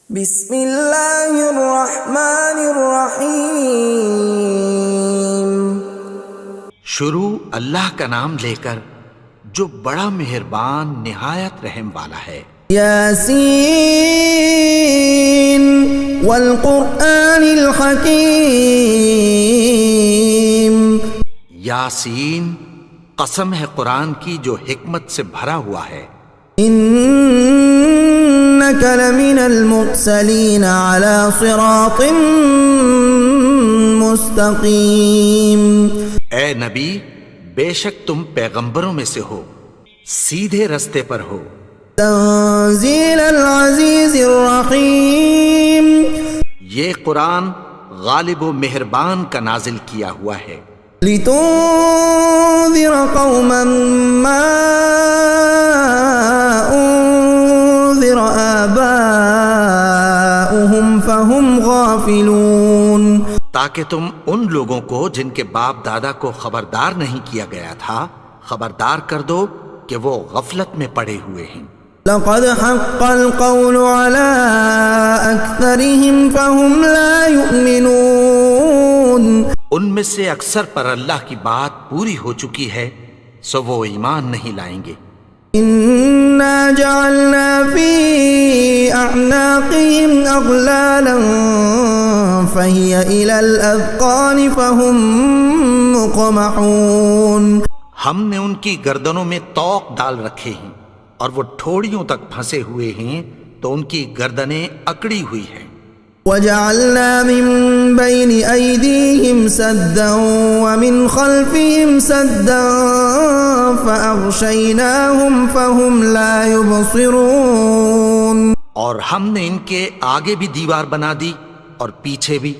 بسم اللہ الرحمن الرحیم۔ شروع اللہ کا نام لے کر جو بڑا مہربان نہایت رحم والا ہے۔ یاسین والقرآن الحکیم۔ یاسین، قسم ہے قرآن کی جو حکمت سے بھرا ہوا ہے۔ انک لمن المرسلین علی صراط مستقیم۔ اے نبی، بے شک تم پیغمبروں میں سے ہو، سیدھے رستے پر ہو۔ تنزیل العزیز الرحیم۔ یہ قرآن غالب و مہربان کا نازل کیا ہوا ہے۔ لتنذر قوما ما انذر آباؤهم فهم غافلون۔ تاکہ تم ان لوگوں کو جن کے باپ دادا کو خبردار نہیں کیا گیا تھا خبردار کر دو کہ وہ غفلت میں پڑے ہوئے ہیں۔ لقد حق القول على أكثرهم فهم لا يؤمنون۔ ان میں سے اکثر پر اللہ کی بات پوری ہو چکی ہے سو وہ ایمان نہیں لائیں گے۔ إنا جعلنا في أعناقهم أغلالا فهي إلى الأذقان فهم مقمحون۔ ہم نے ان کی گردنوں میں طوق ڈال رکھے ہیں اور وہ ٹھوڑیوں تک پھنسے ہوئے ہیں تو ان کی گردنیں اکڑی ہوئی ہیں۔ وجعلنا من بين أيديهم سدا ومن خلفهم سدا فأغشيناهم فهم لا يبصرون۔ اور ہم نے ان کے آگے بھی دیوار بنا دی اور پیچھے بھی،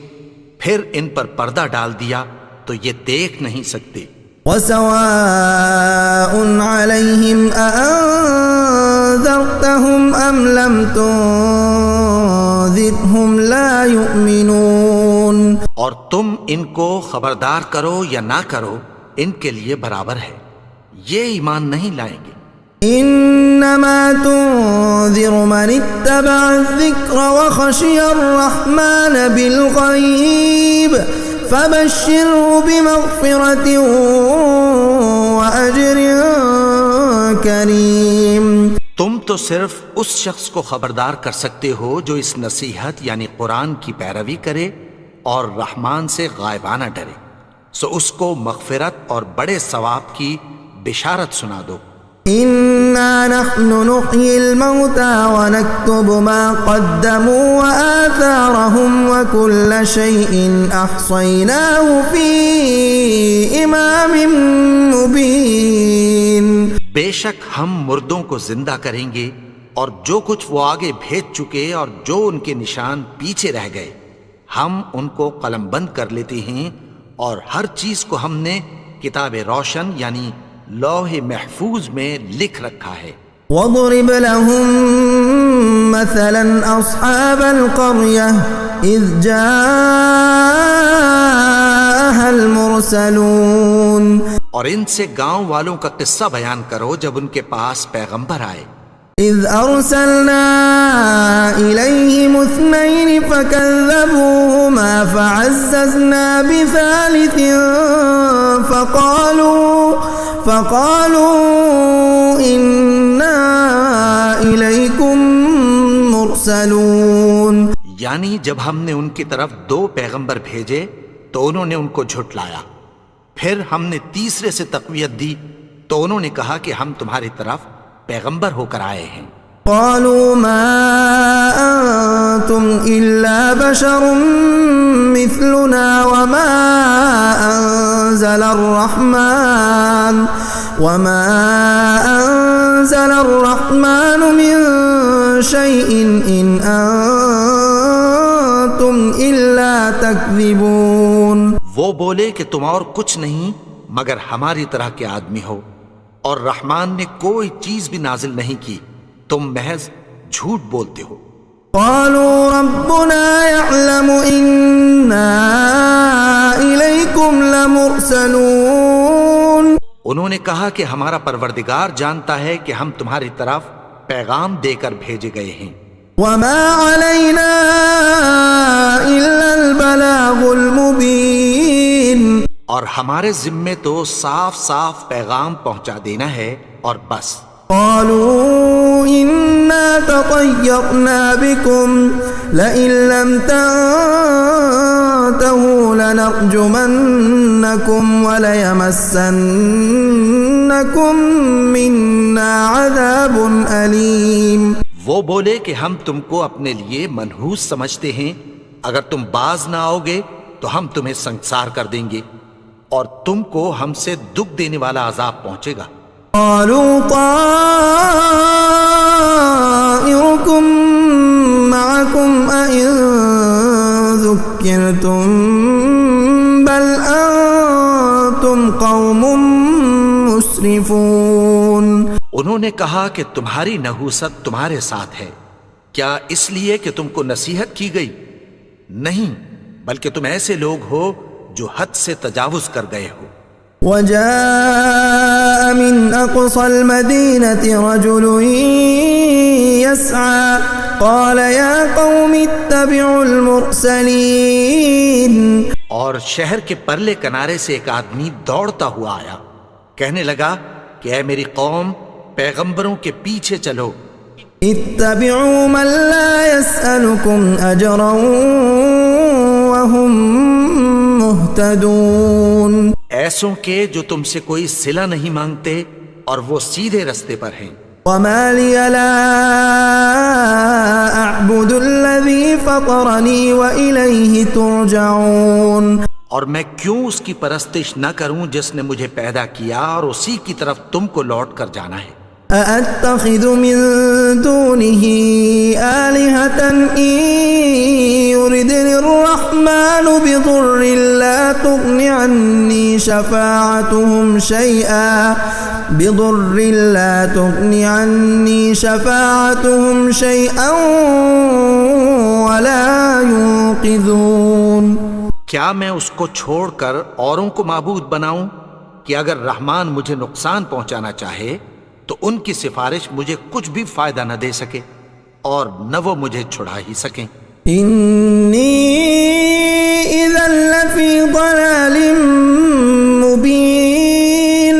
پھر ان پر پردہ ڈال دیا تو یہ دیکھ نہیں سکتے۔ وسواء عليهم أأنذرتهم أم لم تنذرهم لا يؤمنون۔ اور تم ان کو خبردار کرو یا نہ کرو ان کے لیے برابر ہے، یہ ایمان نہیں لائیں گے۔ انما تنذر من اتبع الذکر وخشی الرحمن بالغیب فبشره بمغفرة وأجر کریم۔ تم تو صرف اس شخص کو خبردار کر سکتے ہو جو اس نصیحت یعنی قرآن کی پیروی کرے اور رحمان سے غائبانہ ڈرے، سو اس کو مغفرت اور بڑے ثواب کی بشارت سنا دو۔ انا نحن نحيي الموتى ونكتب ما قدموا وآثارهم وكل شيء احصيناه في امام مبين۔ بے شک ہم مردوں کو زندہ کریں گے اور جو کچھ وہ آگے بھیج چکے اور جو ان کے نشان پیچھے رہ گئے ہم ان کو قلم بند کر لیتے ہیں، اور ہر چیز کو ہم نے کتاب روشن یعنی لوح محفوظ میں لکھ رکھا ہے۔ وَاضْرِبْ لَهُم مَّثَلًا أَصْحَابَ الْقَرْيَةِ إِذْ جَاءَهَا الْمُرْسَلُونَ۔ اور ان سے گاؤں والوں کا قصہ بیان کرو جب ان کے پاس پیغمبر آئے۔ إِذْ أَرْسَلْنَا إِلَيْهِمُ اثْنَيْنِ فَكَذَّبُوهُمَا فَعَزَّزْنَا بِثَالِثٍ فَقَالُوا إِنَّا إِلَيْكُمْ مُرْسَلُونَ۔ یعنی جب ہم نے ان کی طرف 2 پیغمبر بھیجے تو انہوں نے ان کو جھٹلایا، پھر ہم نے تیسرے سے تقویت دی تو انہوں نے کہا کہ ہم تمہاری طرف پیغمبر ہو کر آئے ہیں۔ قالوا ما أنتم إلا بشر مثلنا وما أنزل الرحمن من شيء إن أنتم إلا تكذبون۔ وہ بولے کہ تم اور کچھ نہیں مگر ہماری طرح کے آدمی ہو، اور رحمان نے کوئی چیز بھی نازل نہیں کی، تم محض جھوٹ بولتے ہو۔ قالوا ربنا يعلم إنا إليكم لمرسلون۔ انہوں نے کہا کہ ہمارا پروردگار جانتا ہے کہ ہم تمہاری طرف پیغام دے کر بھیجے گئے ہیں۔ وما علينا ہمارے ذمے تو صاف صاف پیغام پہنچا دینا ہے اور بس. قالوا إنا تطيرنا بكم لئن لم تنتهوا لنرجمنكم وليمسنكم منا عذاب أليم. وہ بولے کہ ہم تم کو اپنے لیے منحوس سمجھتے ہیں، اگر تم باز نہ آؤ گے تو ہم تمہیں سنگسار کر دیں گے اور تم کو ہم سے دکھ دینے والا عذاب پہنچے گا. قالوا طائركم معكم أئن ذكرتم بل أنتم قوم مسرفون. انہوں نے کہا کہ تمہاری نحوست تمہارے ساتھ ہے، کیا اس لیے کہ تم کو نصیحت کی گئی؟ نہیں، بلکہ تم ایسے لوگ ہو جو حد سے تجاوز کر گئے ہو. وجاء من أقصى المدينة رجل يسعى قال يا قوم اتبعوا المرسلين. اور شہر کے پرلے کنارے سے ایک آدمی دوڑتا ہوا آیا، کہنے لگا کہ اے میری قوم، پیغمبروں کے پیچھے چلو. اتبعوا من لا يسألكم أجرا وهم مهتدون. ایسوں کے جو تم سے کوئی صلہ نہیں مانگتے اور وہ سیدھے رستے پر ہیں. وما لي لا أعبد الذي فطرني وإليه ترجعون. اور میں کیوں اس کی پرستش نہ کروں جس نے مجھے پیدا کیا اور اسی کی طرف تم کو لوٹ کر جانا ہے. أأتخذ من دونه آلهة إن يردني الرحمن بضر لا تغن عني شفاعتهم شيئا ولا ينقذون. کیا میں اس کو چھوڑ کر اوروں کو معبود بناؤں کہ اگر رحمان مجھے نقصان پہنچانا چاہے تو ان کی سفارش مجھے کچھ بھی فائدہ نہ دے سکے اور نہ وہ مجھے چھڑا ہی سکیں. انی اذا لفی ضلال مبین.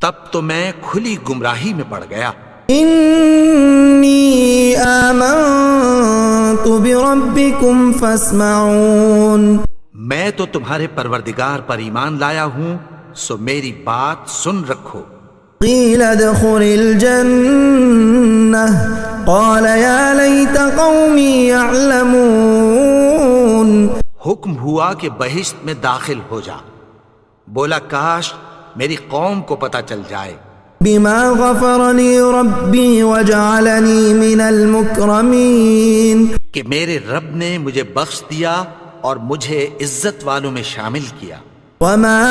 تب تو میں کھلی گمراہی میں پڑ گیا. انی آمنت بربکم فاسمعون. میں تو تمہارے پروردگار پر ایمان لایا ہوں، سو میری بات سن رکھو. قیل ادخل الجنة قال یا لیت قومی یعلمون. حکم ہوا کہ بہشت میں داخل ہو جا. بولا کاش میری قوم کو پتہ چل جائے. بما غفر لی ربی وجعلنی من المکرمین. کہ میرے رب نے مجھے بخش دیا اور مجھے عزت والوں میں شامل کیا. وما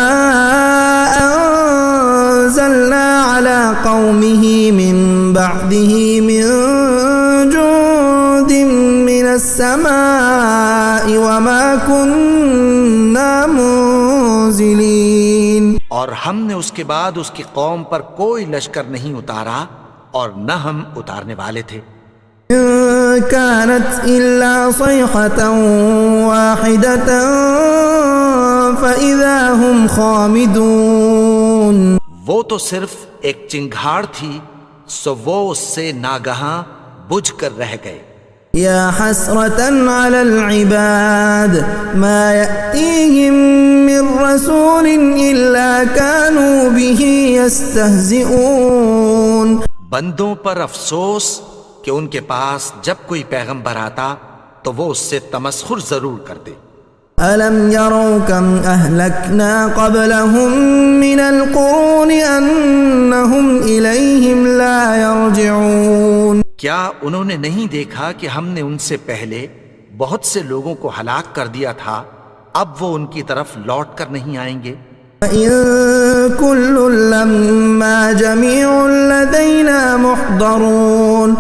انزلنا على قومه من بعده من جند من السماء وما كنا منزلين. اور ہم نے اس کے بعد اس کی قوم پر کوئی لشکر نہیں اتارا اور نہ ہم اتارنے والے تھے. كانت إلا صيحة واحدة فإذا هم خامدون. وہ تو صرف ایک چنگھاڑ تھی، سو وہ اس سے ناگہاں بجھ کر رہ گئے. یا حسرة على العباد ما يأتيهم من رسول إلا كانوا به يستهزئون. بندوں پر افسوس کہ ان کے پاس جب کوئی پیغمبر آتا تو وہ اس سے تمسخر ضرور کرتے. أَلَمْ يَرَوْا كَمْ أَهْلَكْنَا قَبْلَهُمْ مِنَ الْقُرُونِ أَنَّهُمْ إِلَيْهِمْ لَا يَرْجِعُونَ. کیا انہوں نے نہیں دیکھا کہ ہم نے ان سے پہلے بہت سے لوگوں کو ہلاک کر دیا تھا، اب وہ ان کی طرف لوٹ کر نہیں آئیں گے. وَإِن كُلٌّ لَّمَّا جَمِيعٌ لَّدَيْنَا مُحْضَرُونَ.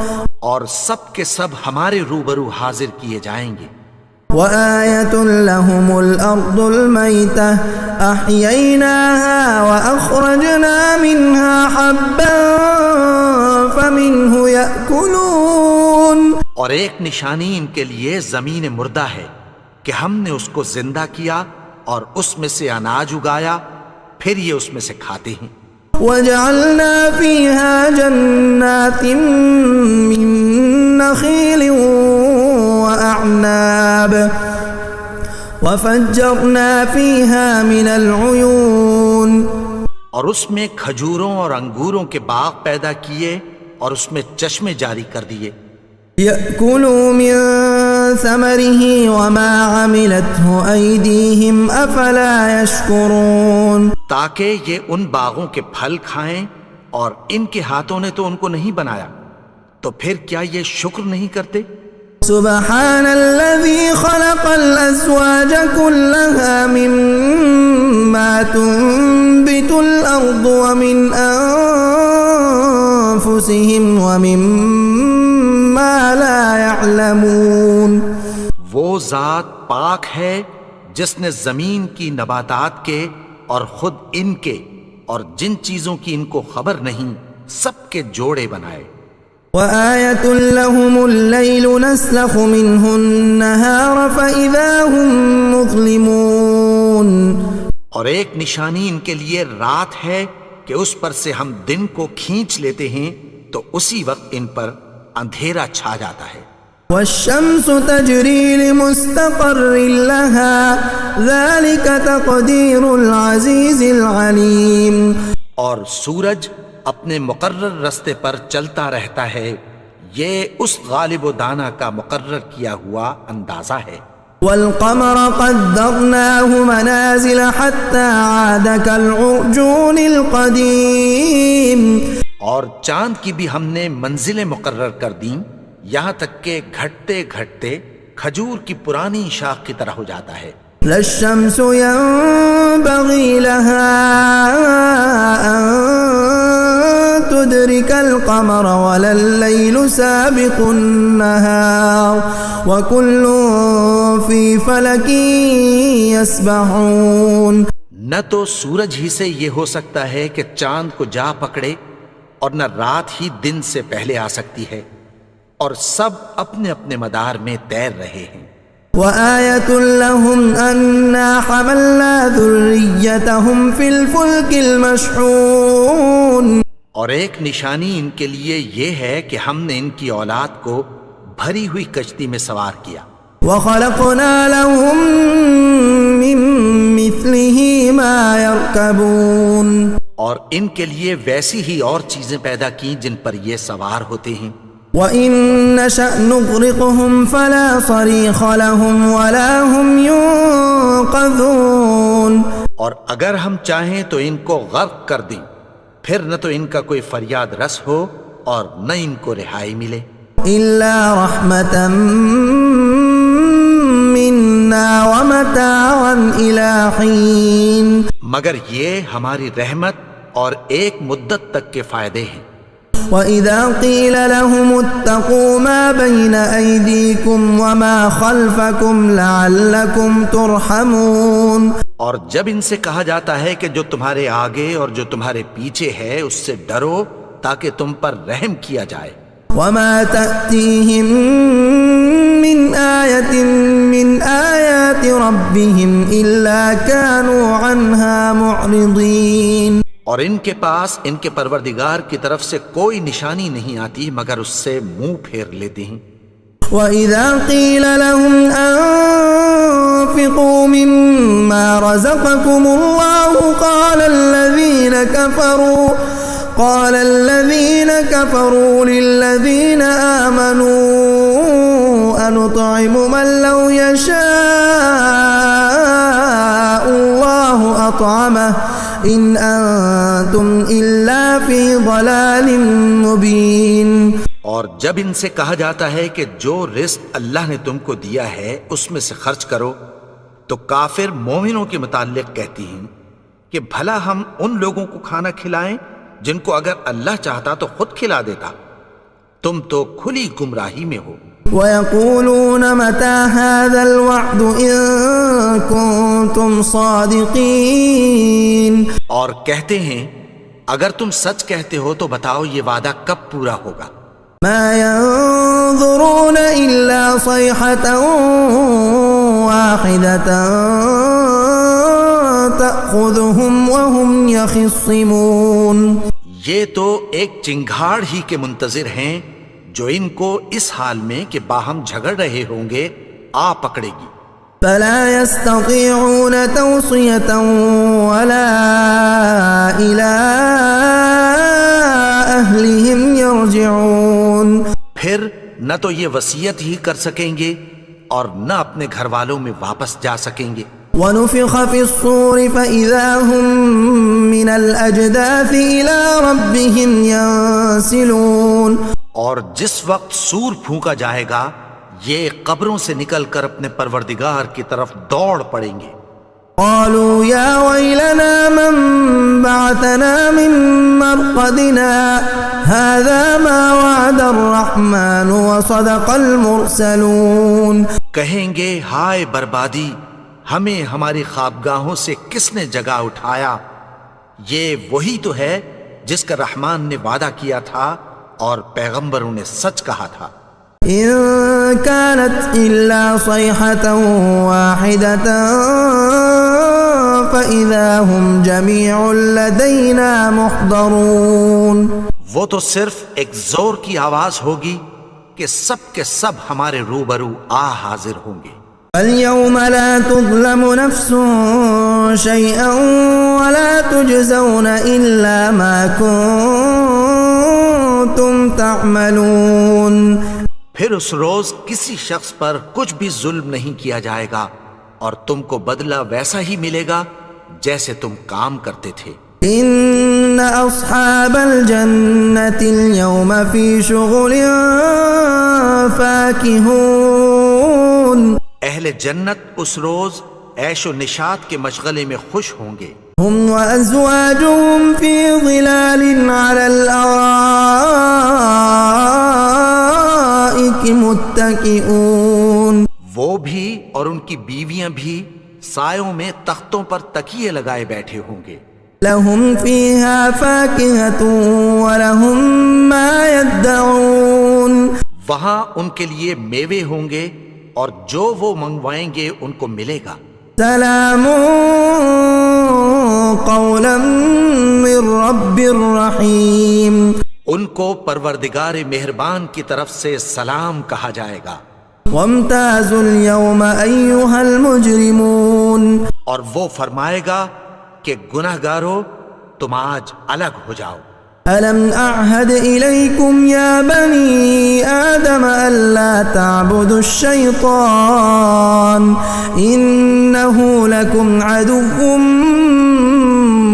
اور سب کے سب ہمارے روبرو حاضر کیے جائیں گے. وآية لهم الأرض الميتة أحييناها وأخرجنا منها حبا فمنه يأكلون. اور ایک نشانی ان کے لیے زمین مردہ ہے کہ ہم نے اس کو زندہ کیا اور اس میں سے اناج اگایا، پھر یہ اس میں سے کھاتے ہیں۔ وجعلنا فيها جنات من نخيل وأعناب وفجرنا فيها من العيون، اور اس میں کھجوروں اور انگوروں کے باغ پیدا کیے اور اس میں چشمے جاری کر دیے۔ يأكلوا من ثمره وما عملته أيديهم أفلا يشكرون، تاکہ یہ ان باغوں کے پھل کھائیں، اور ان کے ہاتھوں نے تو ان کو نہیں بنایا، تو پھر کیا یہ شکر نہیں کرتے؟ سبحان الذي خلق الأزواج كلها مما تنبت الأرض ومن أنفسهم ومما لا يعلمون، وہ ذات پاک ہے جس نے زمین کی نباتات کے اور خود ان کے اور جن چیزوں کی ان کو خبر نہیں سب کے جوڑے بنائے۔ وآية لهم الليل نسلخ منه النهار فإذا هم مظلمون، اور ایک نشانی ان کے لیے رات ہے کہ اس پر سے ہم دن کو کھینچ لیتے ہیں تو اسی وقت ان پر اندھیرا چھا جاتا ہے۔ والشمس تجري لمستقر لها ذلك تقدير العزيز العليم، اور سورج اپنے مقرر رستے پر چلتا رہتا ہے، یہ اس غالب و دانا کا مقرر کیا ہوا اندازہ ہے۔ والقمر قدرناه منازل حتى عاد كالعرجون القديم، اور چاند کی بھی ہم نے منزلیں مقرر کر دیں، یہاں تک کہ گھٹتے گھٹتے کھجور کی پرانی شاخ کی طرح ہو جاتا ہے۔ لا الشمس ينبغي لها أن تدرك القمر ولا الليل سابق النهار وكل في فلك يسبحون، نہ تو سورج ہی سے یہ ہو سکتا ہے کہ چاند کو جا پکڑے، اور نہ رات ہی دن سے پہلے آ سکتی ہے، اور سب اپنے اپنے مدار میں تیر رہے ہیں۔ وآية لهم أنا حملنا ذريتهم في الفلك المشحون، اور ایک نشانی ان کے لیے یہ ہے کہ ہم نے ان کی اولاد کو بھری ہوئی کشتی میں سوار کیا۔ وخلقنا لهم من مثله ما يركبون، اور ان کے لیے ویسی ہی اور چیزیں پیدا کی جن پر یہ سوار ہوتے ہیں۔ وَإِن نَّشَأْ نُغْرِقْهُمْ فَلَا صَرِيخَ لَهُمْ وَلَا هُمْ يُنقَذُونَ، اور اگر ہم چاہیں تو ان کو غرق کر دیں، پھر نہ تو ان کا کوئی فریاد رس ہو اور نہ ان کو رہائی ملے۔ إِلَّا رَحْمَةً مِّنَّا وَمَتَاعًا إِلَىٰ حِينٍ، مگر یہ ہماری رحمت اور ایک مدت تک کے فائدے ہیں۔ وَإِذَا قِيلَ لَهُمُ اتَّقُوا مَا بَيْنَ أَيْدِيكُمْ وَمَا خَلْفَكُمْ لَعَلَّكُمْ تُرْحَمُونَ، اور جب ان سے کہا جاتا ہے کہ جو تمہارے آگے اور جو تمہارے پیچھے ہے اس سے ڈرو تاکہ تم پر رحم کیا جائے۔ وَمَا تَأْتِيهِم مِّنْ آيَةٍ مِّنْ آيَاتِ رَبِّهِمْ إِلَّا كَانُوا عَنْهَا مُعْرِضِينَ، اور ان کے پاس ان کے پروردگار کی طرف سے کوئی نشانی نہیں آتی مگر اس سے منہ پھیر لیتے ہیں۔ وَإِذَا قِيلَ لَهُمْ أَنفِقُوا مِمَّا رَزَقَكُمُ اللَّهُ قَالَ الَّذِينَ كَفَرُوا لِلَّذِينَ آمَنُوا أَنُطْعِمُ مَن لَّوْ يَشَاءُ اللَّهُ أَطْعَمَهُ إِنْ أَنتُمْ إِلَّا فِي ضَلَالٍ مُّبِينٍ، اور جب ان سے کہا جاتا ہے کہ جو رزق اللہ نے تم کو دیا ہے اس میں سے خرچ کرو، تو کافر مومنوں کے متعلق کہتی ہیں کہ بھلا ہم ان لوگوں کو کھانا کھلائیں جن کو اگر اللہ چاہتا تو خود کھلا دیتا، تم تو کھلی گمراہی میں ہو۔ وَيَقُولُونَ مَتَىٰ هَٰذَا الْوَعْدُ إِن كُنتُمْ صَادِقِينَ، اور کہتے ہیں اگر تم سچ کہتے ہو تو بتاؤ یہ وعدہ کب پورا ہوگا۔ مَا يَنظُرُونَ إِلَّا صَيْحَةً وَاحِدَةً تأخذهم وهم يخصمون. یہ تو ایک چنگھاڑ ہی کے منتظر ہیں جو ان کو اس حال میں کہ باہم جھگڑ رہے ہوں گے آ پکڑے گی. فلا يستطيعون توصية ولا إلى أهلهم يرجعون. پھر نہ تو یہ وصیت ہی کر سکیں گے اور نہ اپنے گھر والوں میں واپس جا سکیں گے. ونفخ في الصور فإذا هم من الأجداث إلى ربهم ينسلون. اور جس وقت سور پھونکا جائے گا یہ قبروں سے نکل کر اپنے پروردگار کی طرف دوڑ پڑیں گے. قالوا يا ويلنا من بعثنا من مرقدنا هذا ما وعد الرحمن وصدق المرسلون. کہیں گے ہائے بربادی، ہمیں ہماری خوابگاہوں سے کس نے جگا اٹھایا؟ یہ وہی تو ہے جس کا رحمان نے وعدہ کیا تھا اور پیغمبروں نے سچ کہا تھا. إن كانت إلا صيحة واحدة فإذا هم جميع لدينا محضرون. وہ تو صرف ایک زور کی آواز ہوگی کہ سب کے سب ہمارے روبرو آ حاضر ہوں گے. اليوم لا تظلم نفس شيئا ولا تجزون إلا ما كنتم تعملون. پھر اس روز کسی شخص پر کچھ بھی ظلم نہیں کیا جائے گا اور تم کو بدلہ ویسا ہی ملے گا جیسے تم کام کرتے تھے. ان اصحاب الجنة اليوم في شغل فاكهون. اہل جنت اس روز عیش و نشاط کے مشغلے میں خوش ہوں گے. هم وازواجهم في ظلال على الارائك متكئون. وہ بھی اور ان کی بیویاں بھی سایوں میں تختوں پر تکیے لگائے بیٹھے ہوں گے. لهم فيها فاكهة ولهم ما يدعون. وہاں ان کے لیے میوے ہوں گے اور جو وہ منگوائیں گے ان کو ملے گا. سلام قولا من رب الرحیم. ان کو پروردگار مہربان کی طرف سے سلام کہا جائے گا. وامتازوا اليوم ایها المجرمون. اور وہ فرمائے گا کہ گناہگارو تم آج الگ ہو جاؤ. ألم أعهد إليكم يا بني آدم ألا تعبدوا الشيطان إنه لكم عدو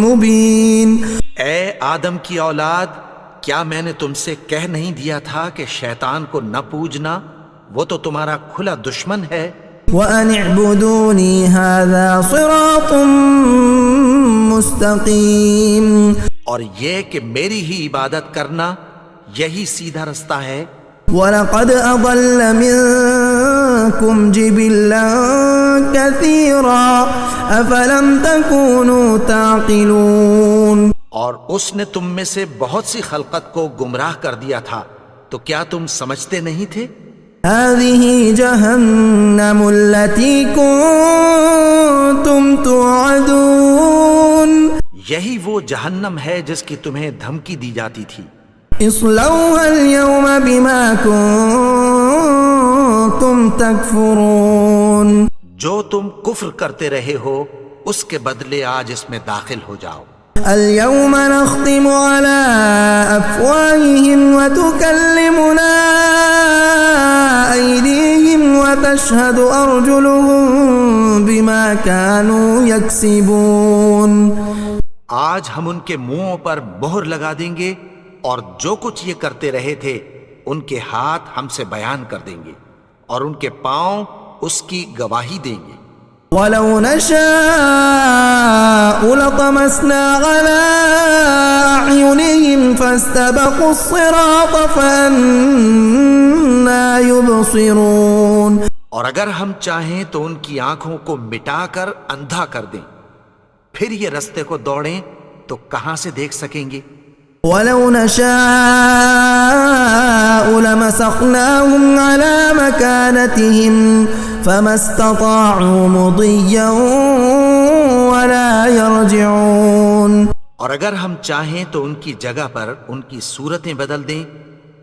مبين. اے آدم کی اولاد، کیا میں نے تم سے کہہ نہیں دیا تھا کہ شیطان کو نہ پوجنا؟ وہ تو تمہارا کھلا دشمن ہے. وأن اعبدوني هذا صراط مستقيم. اور یہ کہ میری ہی عبادت کرنا یہی سیدھا رستہ ہے. وَلَقَدْ أَضَلَّ مِنكُمْ جِبِلًّا كَثِيرًا أَفَلَمْ تَكُونُوا تَعْقِلُونَ. اور اس نے تم میں سے بہت سی خلقت کو گمراہ کر دیا تھا، تو کیا تم سمجھتے نہیں تھے؟ هَذِهِ جَهَنَّمُ الَّتِي كُنتُمْ تُوعَدُونَ. یہی وہ جہنم ہے جس کی تمہیں دھمکی دی جاتی تھی. اصلوها اليوم بما كنتم تكفرون. جو تم کفر کرتے رہے ہو اس کے بدلے آج اس میں داخل ہو جاؤ. اليوم نختم على أفواههم وتكلمنا أيديهم وتشهد أرجلهم بما كانوا يكسبون. آج ہم ان کے منہوں پر مہر لگا دیں گے اور جو کچھ یہ کرتے رہے تھے ان کے ہاتھ ہم سے بیان کر دیں گے اور ان کے پاؤں اس کی گواہی دیں گے. وَلَوْ نَشَاءُ لَطَمَسْنَا عَلَىٰ أَعْيُنِهِمْ فَاسْتَبَقُوا الصِّرَاطَ فَأَنَّىٰ يُبْصِرُونَ. اور اگر ہم چاہیں تو ان کی آنکھوں کو مٹا کر اندھا کر دیں، پھر یہ رستے کو دوڑیں تو کہاں سے دیکھ سکیں گے. وَلَوْ نَشَاءُ لَمَسَخْنَاهُمْ عَلَىٰ مَكَانَتِهِمْ فَمَا اسْتَطَاعُوا مُضِيًّا ولا يرجعون. اور اگر ہم چاہیں تو ان کی جگہ پر ان کی صورتیں بدل دیں،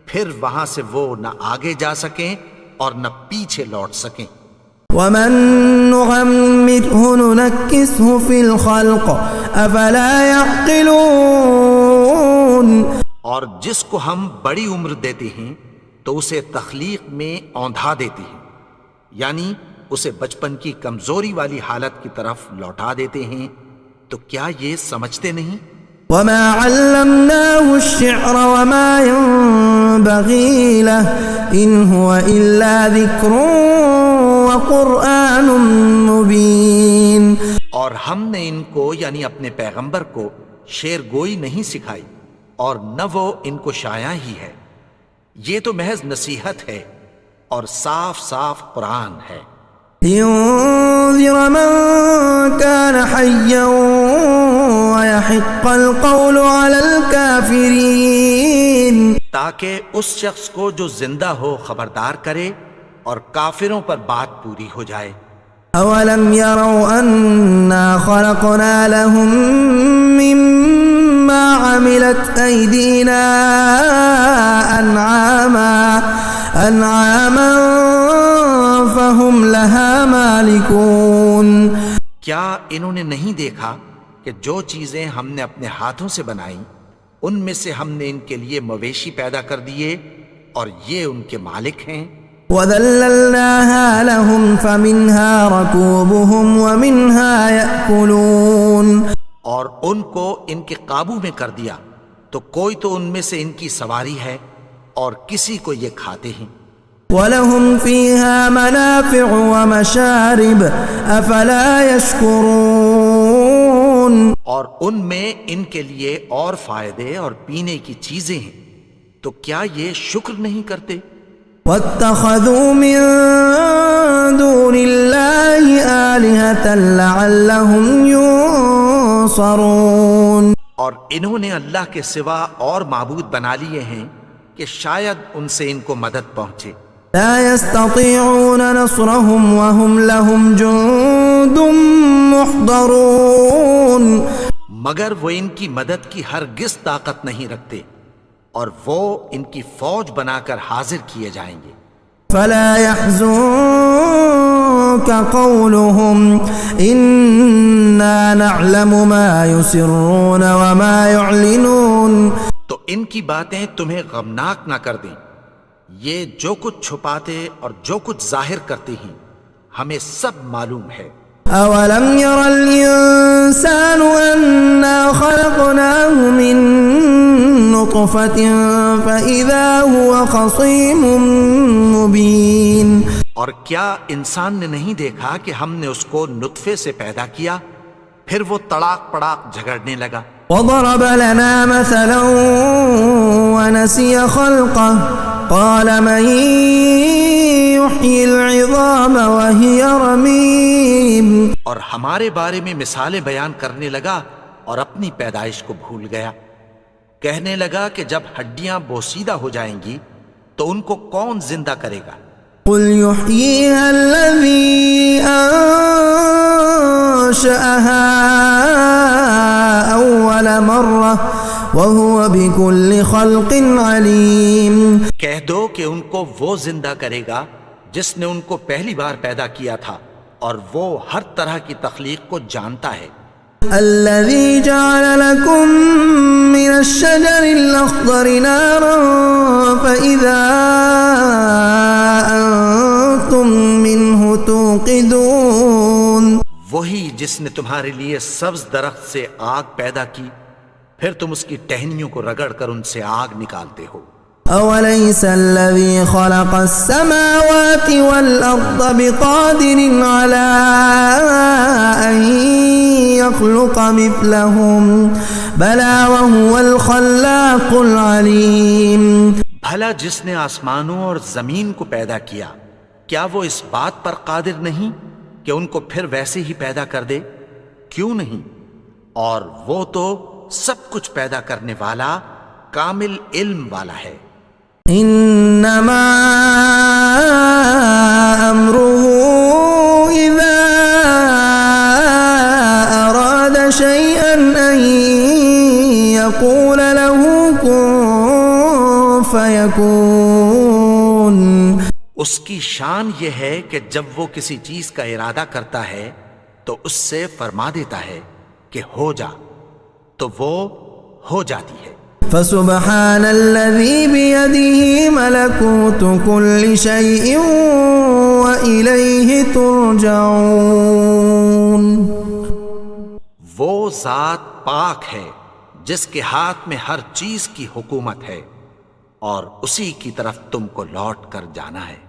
پھر وہاں سے وہ نہ آگے جا سکیں اور نہ پیچھے لوٹ سکیں. ومن نعمره ننكسه في الخلق افلا يعقلون. اور جس کو ہم بڑی عمر دیتے ہیں تو اسے تخلیق میں اوندھا دیتے ہیں، یعنی اسے بچپن کی کمزوری والی حالت کی طرف لوٹا دیتے ہیں. تو کیا یہ سمجھتے نہیں؟ وما علمناه الشعر وما ينبغي له ان هو الا ذكر وقرآن مبين. اور ہم نے ان کو یعنی اپنے پیغمبر کو شعر گوئی نہیں سکھائی اور نہ وہ ان کو شایا ہی ہے، یہ تو محض نصیحت ہے اور صاف صاف قرآن ہے. لينذر من كان حيا ويحق القول على الكافرين. تاکہ اس شخص کو جو زندہ ہو خبردار کرے اور کافروں پر بات پوری ہو جائے. اولم يروا انا خلقنا لهم مما عملت ايدينا انعاما فهم لها مالكون. کیا انہوں نے نہیں دیکھا کہ جو چیزیں ہم نے اپنے ہاتھوں سے بنائیں ان میں سے ہم نے ان کے لیے مویشی پیدا کر دیے اور یہ ان کے مالک ہیں. وَذَلَّلْنَاهَا لَهُمْ فَمِنْهَا رَكُوبُهُمْ وَمِنْهَا يَأْكُلُونَ. اور ان کو ان کے قابو میں کر دیا تو کوئی تو ان میں سے ان کی سواری ہے اور کسی کو یہ کھاتے ہیں. وَلَهُمْ فِيهَا مَنَافِعُ وَمَشَارِبُ أَفَلَا يَشْكُرُونَ. اور ان میں ان کے لیے اور فائدے اور پینے کی چیزیں ہیں، تو کیا یہ شکر نہیں کرتے؟ وَاتَّخَذُوا مِن دُونِ اللَّهِ آلِهَةً لَعَلَّهُمْ يُنصَرُونَ. اور انہوں نے اللہ کے سوا اور معبود بنا لیے ہیں کہ شاید ان سے ان کو مدد پہنچے. لا يستطيعون نصرهم وهم لهم جند محضرون. مگر وہ ان کی مدد کی ہرگز طاقت نہیں رکھتے اور وہ ان کی فوج بنا کر حاضر کیے جائیں گے. فلا يحزنك قولهم إنا نعلم ما يسرون وما يعلنون. تو ان کی باتیں تمہیں غمناک نہ کر دیں، یہ جو کچھ چھپاتے اور جو کچھ ظاہر کرتے ہیں ہمیں سب معلوم ہے. أولم ير الإنسان أنا خلقناه من نطفة فإذا هو خصيم مبين. اور کیا انسان نے نہیں دیکھا کہ ہم نے اس کو نطفے سے پیدا کیا پھر وہ تڑاک پڑاک جھگڑنے لگا. وضرب لنا مثلا ونسي خلقه قال من يحيي العظام وهي رميم. اور ہمارے بارے میں مثالیں بیان کرنے لگا اور اپنی پیدائش کو بھول گیا. کہنے لگا کہ جب ہڈیاں بوسیدہ ہو جائیں گی تو ان کو کون زندہ کرے گا؟ قل يحييها الذي أنشأها أول مرة وهو بكل خلق عليم. کہہ دو کہ ان کو وہ زندہ کرے گا جس نے ان کو پہلی بار پیدا کیا تھا اور وہ ہر طرح کی تخلیق کو جانتا ہے. الذي جعل لكم من الشجر الأخضر نارا فإذا أنتم منه توقدون. وہی جس نے تمہارے لیے سبز درخت سے آگ پیدا کی پھر تم اس کی ٹہنیوں کو رگڑ کر ان سے آگ نکالتے ہو. أوليس الذي خلق السماوات والأرض بقادر على أن يخلق مثلهم بلى وهو الخلاق العليم. بھلا جس نے آسمانوں اور زمین کو پیدا کیا کیا وہ اس بات پر قادر نہیں کہ ان کو پھر ویسے ہی پیدا کر دے؟ کیوں نہیں؟ اور وہ تو سب کچھ پیدا کرنے والا کامل علم والا ہے. انما امره اذا اراد فيكون اس کی شان یہ ہے کہ جب وہ کسی چیز کا ارادہ کرتا ہے تو اس سے فرما دیتا ہے کہ ہو جا، تو وہ ہو جاتی ہے۔ فسبحان الذي بيده ملكوت كل شيء وإليه ترجعون۔ وہ ذات پاک ہے جس کے ہاتھ میں ہر چیز کی حکومت ہے اور اسی کی طرف تم کو لوٹ کر جانا ہے۔